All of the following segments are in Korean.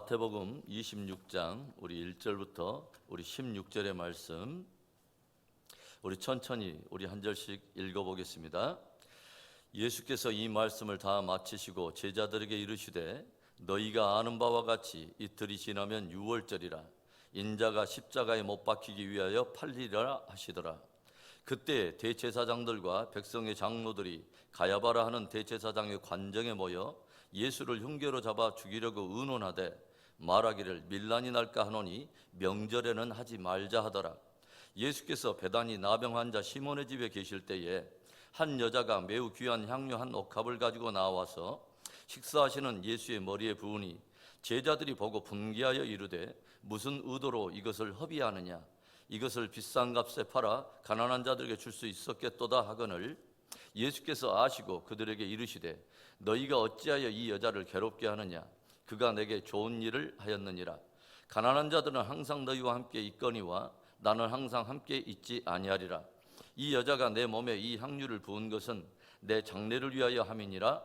마태복음 26장 우리 1절부터 우리 16절의 말씀 우리 천천히 우리 한 절씩 읽어보겠습니다. 예수께서 이 말씀을 다 마치시고 제자들에게 이르시되 너희가 아는 바와 같이 이틀이 지나면 유월절이라 인자가 십자가에 못 박히기 위하여 팔리리라 하시더라. 그때 대제사장들과 백성의 장로들이 가야바라 하는 대제사장의 관정에 모여 예수를 흉계로 잡아 죽이려고 의논하되 말하기를 밀란이 날까 하노니 명절에는 하지 말자 하더라. 예수께서 베다니 나병 환자 시몬의 집에 계실 때에 한 여자가 매우 귀한 향료 한 옥합을 가지고 나와서 식사하시는 예수의 머리에 부으니 제자들이 보고 분개하여 이르되 무슨 의도로 이것을 허비하느냐, 이것을 비싼 값에 팔아 가난한 자들에게 줄 수 있었겠도다 하거늘 예수께서 아시고 그들에게 이르시되 너희가 어찌하여 이 여자를 괴롭게 하느냐, 그가 내게 좋은 일을 하였느니라. 가난한 자들은 항상 너희와 함께 있거니와 나는 항상 함께 있지 아니하리라. 이 여자가 내 몸에 이 향유를 부은 것은 내 장례를 위하여 함이니라.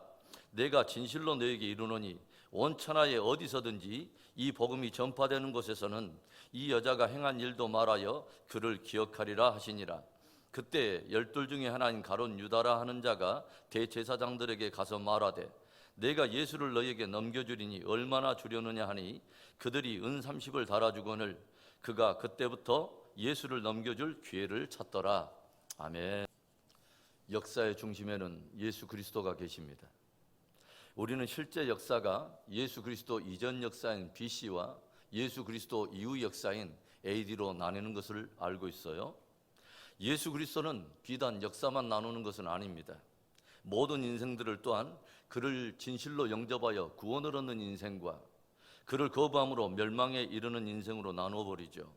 내가 진실로 너희에게 이르노니 온 천하에 어디서든지 이 복음이 전파되는 곳에서는 이 여자가 행한 일도 말하여 그를 기억하리라 하시니라. 그때 12 중에 하나인 가룟 유다라 하는 자가 대제사장들에게 가서 말하되 내가 예수를 너희에게 넘겨주리니 얼마나 주려느냐 하니 그들이 은 30을 달아주거늘 그가 그때부터 예수를 넘겨줄 기회를 찾더라. 아멘. 역사의 중심에는 예수 그리스도가 계십니다. 우리는 실제 역사가 예수 그리스도 이전 역사인 BC와 예수 그리스도 이후 역사인 AD로 나뉘는 것을 알고 있어요. 예수 그리스도는 비단 역사만 나누는 것은 아닙니다. 모든 인생들을 또한 그를 진실로 영접하여 구원을 얻는 인생과 그를 거부함으로 멸망에 이르는 인생으로 나누어버리죠.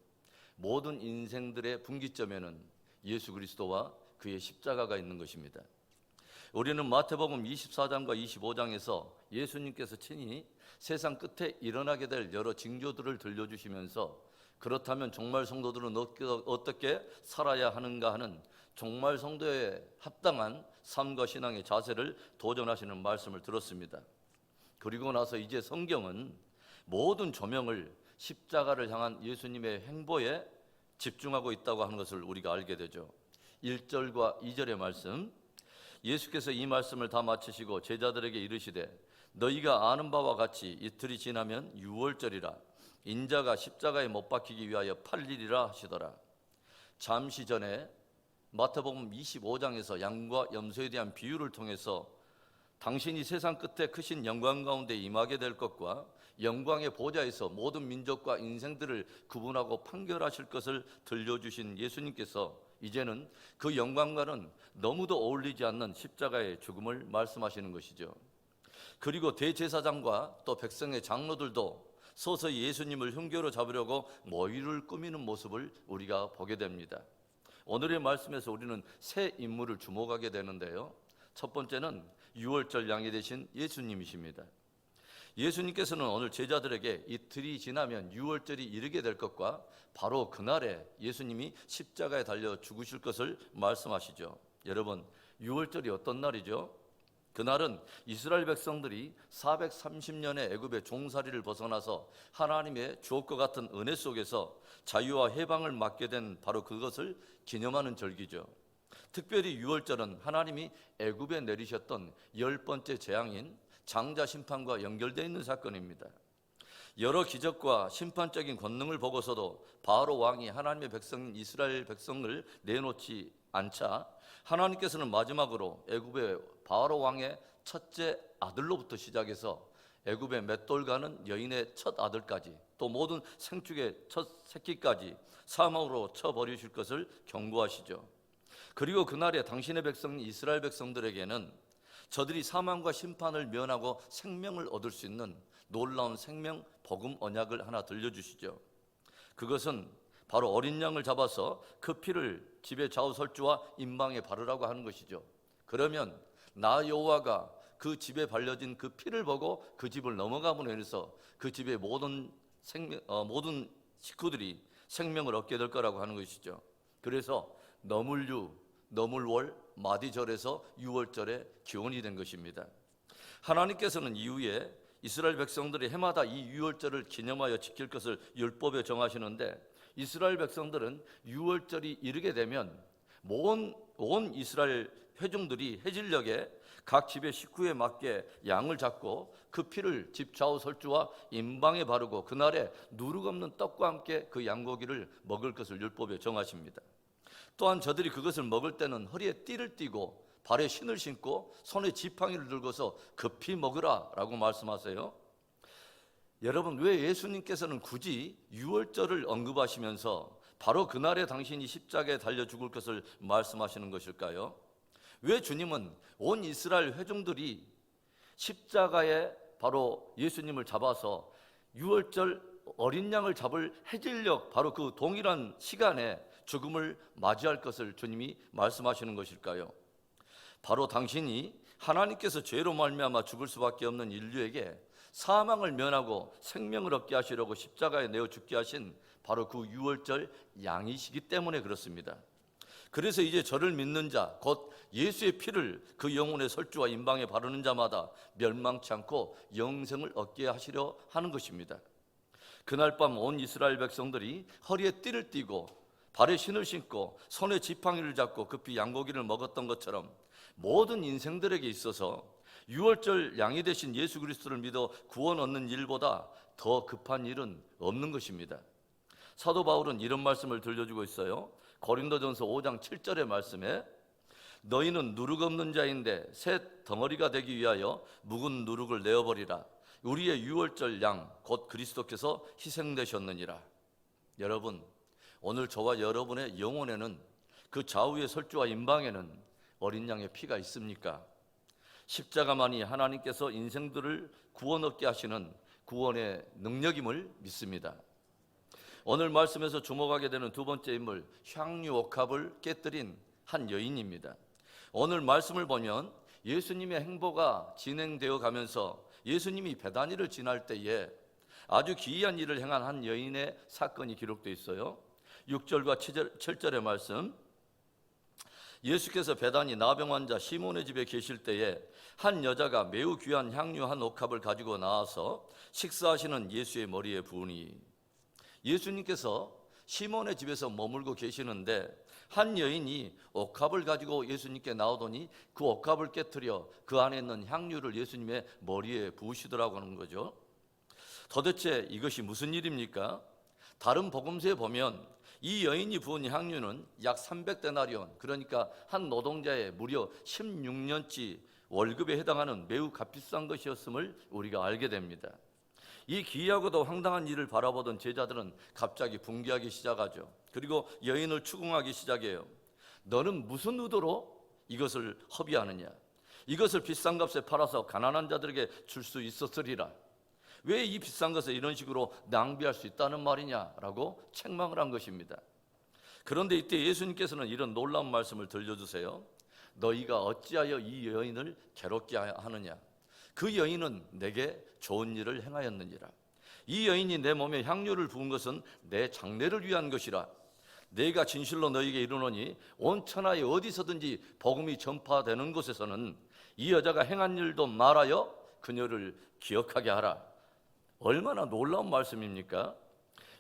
모든 인생들의 분기점에는 예수 그리스도와 그의 십자가가 있는 것입니다. 우리는 마태복음 24장과 25장에서 예수님께서 친히 세상 끝에 일어나게 될 여러 징조들을 들려주시면서 그렇다면 종말 성도들은 어떻게 살아야 하는가 하는 종말 성도에 합당한 삶과 신앙의 자세를 도전하시는 말씀을 들었습니다. 그리고 나서 이제 성경은 모든 조명을 십자가를 향한 예수님의 행보에 집중하고 있다고 하는 것을 우리가 알게 되죠. 1절과 2절의 말씀, 예수께서 이 말씀을 다 마치시고 제자들에게 이르시되 너희가 아는 바와 같이 이틀이 지나면 유월절이라 인자가 십자가에 못 박히기 위하여 팔리리라 하시더라. 잠시 전에 마태복음 25장에서 양과 염소에 대한 비유를 통해서 당신이 세상 끝에 크신 영광 가운데 임하게 될 것과 영광의 보좌에서 모든 민족과 인생들을 구분하고 판결하실 것을 들려주신 예수님께서 이제는 그 영광과는 너무도 어울리지 않는 십자가의 죽음을 말씀하시는 것이죠. 그리고 대제사장과 또 백성의 장로들도 서서히 예수님을 흉계로 잡으려고 모의를 꾸미는 모습을 우리가 보게 됩니다. 오늘의 말씀에서 우리는 세 인물을 주목하게 되는데요. 첫 번째는 유월절 양이 되신 예수님이십니다. 예수님께서는 오늘 제자들에게 이틀이 지나면 유월절이 이르게 될 것과 바로 그날에 예수님이 십자가에 달려 죽으실 것을 말씀하시죠. 여러분, 유월절이 어떤 날이죠? 그날은 이스라엘 백성들이 430년의 애굽의 종살이를 벗어나서 하나님의 주옥과 같은 은혜 속에서 자유와 해방을 맞게 된 바로 그것을 기념하는 절기죠. 특별히 유월절은 하나님이 애굽에 내리셨던 10번째 재앙인 장자 심판과 연결되어 있는 사건입니다. 여러 기적과 심판적인 권능을 보고서도 바로 왕이 하나님의 백성인 이스라엘 백성을 내놓지 않자 하나님께서는 마지막으로 애굽의 바로 왕의 첫째 아들로부터 시작해서 애굽의 맷돌 가는 여인의 첫 아들까지 또 모든 생축의 첫 새끼까지 사망으로 쳐버리실 것을 경고하시죠. 그리고 그날에 당신의 백성인 이스라엘 백성들에게는 저들이 사망과 심판을 면하고 생명을 얻을 수 있는 놀라운 생명 복음 언약을 하나 들려주시죠. 그것은 바로 어린 양을 잡아서 그 피를 집의 좌우설주와 임방에 바르라고 하는 것이죠. 그러면 나 여호와가 그 집에 발려진 그 피를 보고 그 집을 넘어감으로 인해서 그 집의 모든 식구들이 생명을 얻게 될 거라고 하는 것이죠. 그래서 너물유, 너물월, 마디절에서 유월절에 기원이 된 것입니다. 하나님께서는 이후에 이스라엘 백성들이 해마다 이 유월절을 기념하여 지킬 것을 율법에 정하시는데, 이스라엘 백성들은 유월절이 이르게 되면 온 이스라엘 회중들이 해질녘에 각 집의 식구에 맞게 양을 잡고 그 피를 집 좌우 설주와 임방에 바르고 그날에 누룩 없는 떡과 함께 그 양고기를 먹을 것을 율법에 정하십니다. 또한 저들이 그것을 먹을 때는 허리에 띠를 띠고 발에 신을 신고 손에 지팡이를 들고서 급히 먹으라 라고 말씀하세요. 여러분, 왜 예수님께서는 굳이 유월절을 언급하시면서 바로 그날에 당신이 십자가에 달려 죽을 것을 말씀하시는 것일까요? 왜 주님은 온 이스라엘 회중들이 십자가에 바로 예수님을 잡아서 유월절 어린 양을 잡을 해질녘 바로 그 동일한 시간에 죽음을 맞이할 것을 주님이 말씀하시는 것일까요? 바로 당신이 하나님께서 죄로 말미암아 죽을 수밖에 없는 인류에게 사망을 면하고 생명을 얻게 하시려고 십자가에 내어 죽게 하신 바로 그 유월절 양이시기 때문에 그렇습니다. 그래서 이제 저를 믿는 자, 곧 예수의 피를 그 영혼의 설주와 임방에 바르는 자마다 멸망치 않고 영생을 얻게 하시려 하는 것입니다. 그날 밤 온 이스라엘 백성들이 허리에 띠를 띠고 발에 신을 신고 손에 지팡이를 잡고 급히 양고기를 먹었던 것처럼 모든 인생들에게 있어서 유월절 양이 되신 예수 그리스도를 믿어 구원 얻는 일보다 더 급한 일은 없는 것입니다. 사도 바울은 이런 말씀을 들려주고 있어요. 고린도전서 5장 7절의 말씀에 너희는 누룩 없는 자인데 새 덩어리가 되기 위하여 묵은 누룩을 내어버리라. 우리의 유월절 양 곧 그리스도께서 희생되셨느니라. 여러분, 오늘 저와 여러분의 영혼에는 그 좌우의 설주와 임방에는 어린 양의 피가 있습니까? 십자가만이 하나님께서 인생들을 구원 얻게 하시는 구원의 능력임을 믿습니다. 오늘 말씀에서 주목하게 되는 두 번째 인물, 향유 옥합을 깨뜨린 한 여인입니다. 오늘 말씀을 보면 예수님의 행보가 진행되어 가면서 예수님이 베다니를 지날 때에 아주 기이한 일을 행한 한 여인의 사건이 기록되어 있어요. 6절과 7절의 말씀, 예수께서 베다니 나병 환자 시몬의 집에 계실 때에 한 여자가 매우 귀한 향유 한 옥합을 가지고 나와서 식사하시는 예수의 머리에 부으니, 예수님께서 시몬의 집에서 머물고 계시는데 한 여인이 옥합을 가지고 예수님께 나오더니 그 옥합을 깨뜨려 그 안에 있는 향유를 예수님의 머리에 부으시더라고 하는 거죠. 도대체 이것이 무슨 일입니까? 다른 복음서에 보면 이 여인이 부은 향유는 약 300데나리온, 그러니까 한 노동자의 무려 16년치 월급에 해당하는 매우 값비싼 것이었음을 우리가 알게 됩니다. 이 기이하고도 황당한 일을 바라보던 제자들은 갑자기 분개하기 시작하죠. 그리고 여인을 추궁하기 시작해요. 너는 무슨 의도로 이것을 허비하느냐? 이것을 비싼 값에 팔아서 가난한 자들에게 줄 수 있었으리라. 왜 이 비싼 것을 이런 식으로 낭비할 수 있다는 말이냐라고 책망을 한 것입니다. 그런데 이때 예수님께서는 이런 놀라운 말씀을 들려주세요. 너희가 어찌하여 이 여인을 괴롭게 하느냐? 그 여인은 내게 좋은 일을 행하였느니라. 이 여인이 내 몸에 향유를 부은 것은 내 장래를 위한 것이라. 내가 진실로 너희에게 이르노니 온 천하에 어디서든지 복음이 전파되는 곳에서는 이 여자가 행한 일도 말하여 그녀를 기억하게 하라. 얼마나 놀라운 말씀입니까?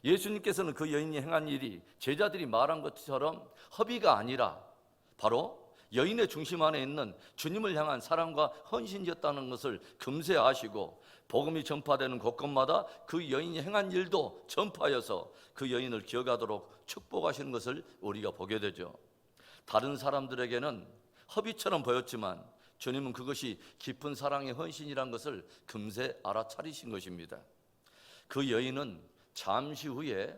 예수님께서는 그 여인이 행한 일이 제자들이 말한 것처럼 허비가 아니라 바로 여인의 중심 안에 있는 주님을 향한 사랑과 헌신이었다는 것을 금세 아시고 복음이 전파되는 곳곳마다 그 여인이 행한 일도 전파하여서 그 여인을 기억하도록 축복하시는 것을 우리가 보게 되죠. 다른 사람들에게는 허비처럼 보였지만 주님은 그것이 깊은 사랑의 헌신이란 것을 금세 알아차리신 것입니다. 그 여인은 잠시 후에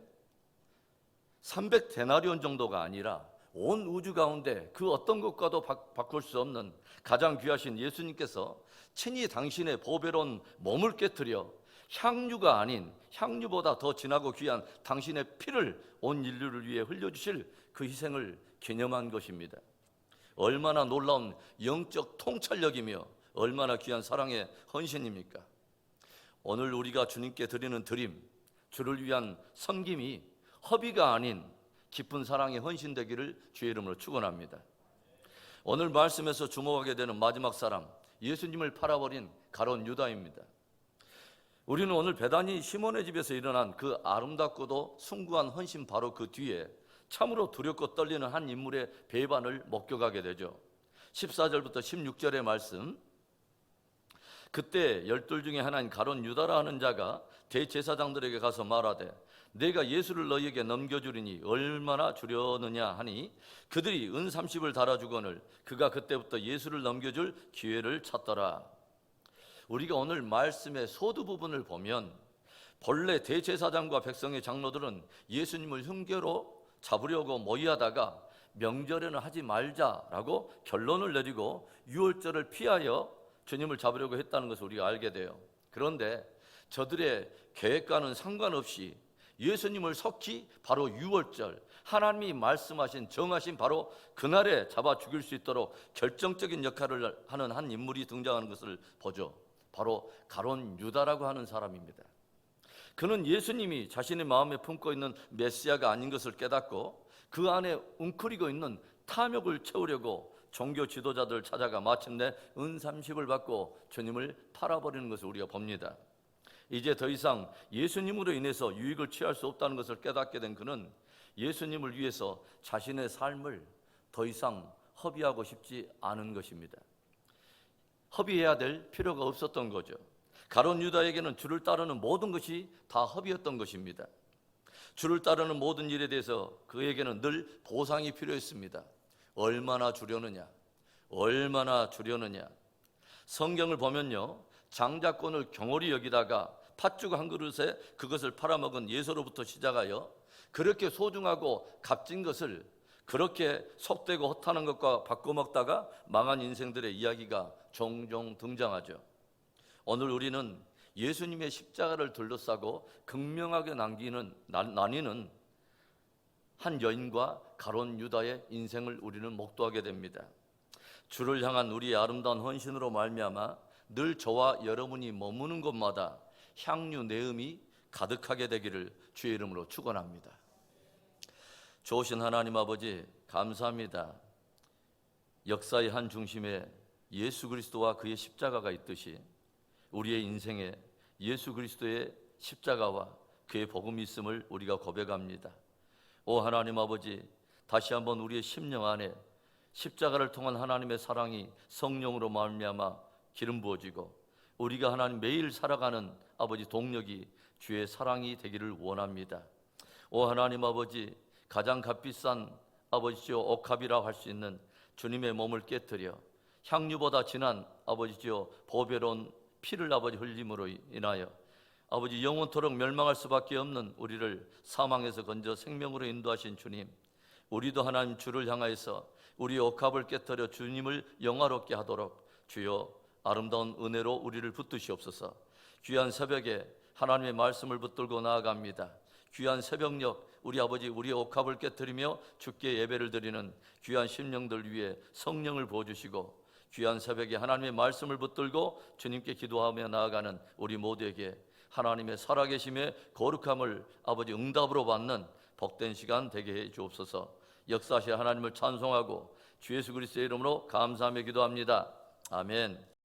300데나리온 정도가 아니라 온 우주 가운데 그 어떤 것과도 바꿀 수 없는 가장 귀하신 예수님께서 친히 당신의 보배로운 몸을 깨뜨려 향유가 아닌 향유보다 더 진하고 귀한 당신의 피를 온 인류를 위해 흘려주실 그 희생을 기념한 것입니다. 얼마나 놀라운 영적 통찰력이며 얼마나 귀한 사랑의 헌신입니까? 오늘 우리가 주님께 드리는 드림, 주를 위한 섬김이 허비가 아닌 깊은 사랑의 헌신되기를 주의 이름으로 축원합니다. 오늘 말씀에서 주목하게 되는 마지막 사람, 예수님을 팔아버린 가룟 유다입니다. 우리는 오늘 베다니 시몬의 집에서 일어난 그 아름답고도 숭고한 헌신 바로 그 뒤에 참으로 두렵고 떨리는 한 인물의 배반을 목격하게 되죠. 14절부터 16절의 말씀. 그때 열둘 중에 하나인 가룟 유다라 하는 자가 대제사장들에게 가서 말하되 내가 예수를 너희에게 넘겨주리니 얼마나 주려느냐 하니 그들이 은 30을 달아주거늘 그가 그때부터 예수를 넘겨줄 기회를 찾더라. 우리가 오늘 말씀의 소두 부분을 보면 본래 대제사장과 백성의 장로들은 예수님을 흉계로 잡으려고 모의하다가 명절에는 하지 말자라고 결론을 내리고 유월절을 피하여 주님을 잡으려고 했다는 것을 우리가 알게 돼요. 그런데 저들의 계획과는 상관없이 예수님을 석기 바로 유월절, 하나님이 말씀하신 정하신 바로 그날에 잡아 죽일 수 있도록 결정적인 역할을 하는 한 인물이 등장하는 것을 보죠. 바로 가룟 유다라고 하는 사람입니다. 그는 예수님이 자신의 마음에 품고 있는 메시아가 아닌 것을 깨닫고 그 안에 웅크리고 있는 탐욕을 채우려고 종교 지도자들을 찾아가 마침내 은 30을 받고 주님을 팔아버리는 것을 우리가 봅니다. 이제 더 이상 예수님으로 인해서 유익을 취할 수 없다는 것을 깨닫게 된 그는 예수님을 위해서 자신의 삶을 더 이상 허비하고 싶지 않은 것입니다. 허비해야 될 필요가 없었던 거죠. 가룟 유다에게는 주를 따르는 모든 것이 다 허비였던 것입니다. 주를 따르는 모든 일에 대해서 그에게는 늘 보상이 필요했습니다. 얼마나 주려느냐, 얼마나 주려느냐. 성경을 보면요, 장자권을 경홀히 여기다가 팥죽 한 그릇에 그것을 팔아먹은 예수로부터 시작하여 그렇게 소중하고 값진 것을 그렇게 속되고 허탄한 것과 바꿔먹다가 망한 인생들의 이야기가 종종 등장하죠. 오늘 우리는 예수님의 십자가를 둘러싸고 극명하게 나뉘는 한 여인과 가룟 유다의 인생을 우리는 목도하게 됩니다. 주를 향한 우리의 아름다운 헌신으로 말미암아 늘 저와 여러분이 머무는 곳마다 향유 내음이 가득하게 되기를 주의 이름으로 축원합니다. 좋으신 하나님 아버지 감사합니다. 역사의 한 중심에 예수 그리스도와 그의 십자가가 있듯이 우리의 인생에 예수 그리스도의 십자가와 그의 복음이 있음을 우리가 고백합니다. 오 하나님 아버지, 다시 한번 우리의 심령 안에 십자가를 통한 하나님의 사랑이 성령으로 말미암아 기름 부어지고 우리가 하나님 매일 살아가는 아버지 동력이 주의 사랑이 되기를 원합니다. 오 하나님 아버지, 가장 값비싼 아버지요 옥합이라고 할 수 있는 주님의 몸을 깨뜨려 향유보다 진한 아버지요 보배로운 피를 아버지 흘림으로 인하여 아버지 영원토록 멸망할 수밖에 없는 우리를 사망에서 건져 생명으로 인도하신 주님, 우리도 하나님 주를 향하여서 우리의 옥합을 깨뜨려 주님을 영화롭게 하도록 주여 아름다운 은혜로 우리를 붙드시옵소서. 귀한 새벽에 하나님의 말씀을 붙들고 나아갑니다. 귀한 새벽녘 우리 아버지 우리의 옥합을 깨뜨리며 주께 예배를 드리는 귀한 심령들 위해 성령을 부어주시고 귀한 새벽에 하나님의 말씀을 붙들고 주님께 기도하며 나아가는 우리 모두에게 하나님의 살아계심의 거룩함을 아버지 응답으로 받는 복된 시간 되게 해 주옵소서. 역사하실 하나님을 찬송하고 주 예수 그리스도의 이름으로 감사하며 기도합니다. 아멘.